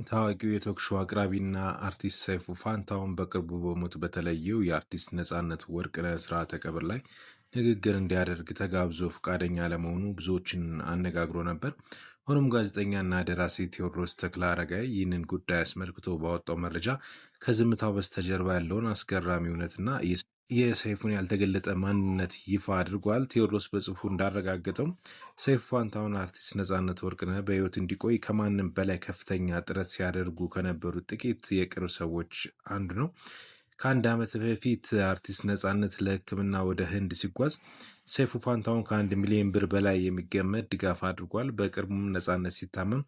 ታዋቂው የቶክ ሾው አቅራቢና አርቲስት ሰይፉ ፋንታሁን በቅርቡ በሞት በተለየው የአርቲስት ነጻነት ወርቅነህ ስርዓተ ቀብር ላይ ንግግር እንዲያደርግ ተጋብዞ ፈቃደኛ አለመሆኑ ብዙዎችን አነጋግሮ ነበር። ሆኖም ጋዜጠኛና ደራሲ ቴዎድሮስ ተክለአረጋይ ይህንን ጉዳይ አስመልክቶ ባወጣው መረጃ ከዝምታው በስተጀርባ ያለውን አስገራሚ እውነትና የሰይፉን ያልተገለጠ ማንነት ይፋ አድርጓል። ቴዎድሮስ በጽሑፉ እንዳረጋገጠው ሰይፉ ፋንታሁን አርቲስት ነጻነት ወርቅነህ በሕይወት እንዲቆይ ከማንም በላይ ከፍተኛ ጥረት ሲያደርጉ ከነበሩት ጥቂት የቅርብ ሰዎች አንዱ ነው። ከአንድ ዓመት በፊት አርቲስት ነጻነት ለሕክምና ወደ ህንድ ሲጓዝ ሰይፉ ፋንታሁን ከ1 ሚሊዮን ብር በላይ የሚገመት ድጋፍ አድርጓል። በቅርቡም ነጻነት ሲታመም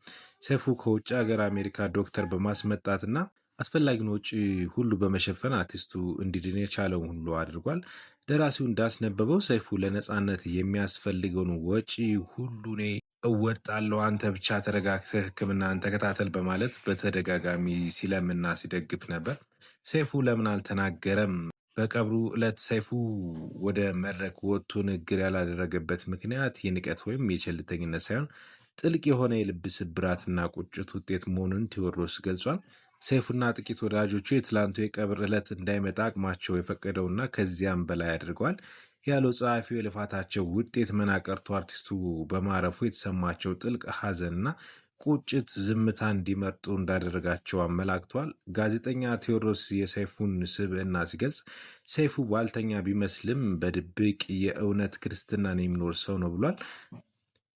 ሰይፉ ከውጭ ሀገር አሜሪካ ዶክተር በማስመጣትና አስፈላጊውን ወጪ ሁሉ በመሸፈን አርቲስቱ እንዲድን የቻለውን ሁሉ አድርጓል። ደራሲው እንዳስነበበው ሰይፉ ለነጻነት የሚያስፈልገውን ወጪ ሁሉ እኔ እወጣለሁ፣ አንተ ብቻ ተረጋግተህ ሕክምናን ተከታተል በማለት በተደጋጋሚ ሲለምና ሲደግፍ ነበር። ሰይፉ ለምን አልተናገረም? በቀብሩ ዕለት ሰይፉ ወደ መድረክ ወጥቶ ንግግር ያላደረገበት ምክንያት የንቀት ወይም የቸልተኝነት ሳይሆን ጥልቅ የሆነ የልብ ስብራትና ቁጭት ውጤት መሆኑን ቴዎድሮስ ገልጿል። ሰይፉና ጥቂት ወዳጆቹ የትላንቱ የቀብር ዕለት እንዳይመጣ አቅማቸው የፈቀደውና ከዚያም በላይ አድርገዋል ያለው ጸሐፊው የልፋታቸው ውጤት መና ቀርቶ አርቲስቱ በማረፉ የተሰማቸው ጥልቅ ሐዘንና ቁጭት ዝምታ እንዲመርጡ እንዳደረጋቸው አመላክቷል። ጋዜጠኛ ቴዎድሮስ የሰይፉን ስብዕና ሲገልጽ ሰይፉ ባልተኛ ቢመስልም በድብቅ የእውነት ክርስትናን የሚኖር ሰው ነው ብሏል።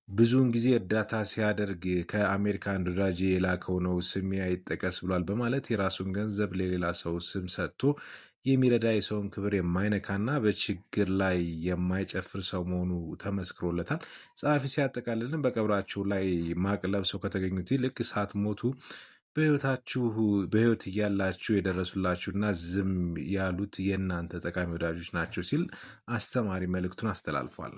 ብዙውን ጊዜ እርዳታ ሲያደርግ ከአሜሪካ አንድ ወዳጄ የላከው ነው ስሜ አይጠቀስ ብሏል በማለት የራሱን ገንዘብ ለሌላ ሰው ስም ሰጥቶ የሚረዳ የሰውን ክብር የማይነካና በችግር ላይ የማይጨፍር ሰው መሆኑ ተመስክሮለታል። ጸሐፊ ሲያጠቃልልን በቀብራችሁ ላይ ማቅ ለብሰው ከተገኙት ይልቅ ሳትሞቱ በሕይወት እያላችሁ የደረሱላችሁና ዝም ያሉት የእናንተ ጠቃሚ ወዳጆች ናቸው ሲል አስተማሪ መልእክቱን አስተላልፏል።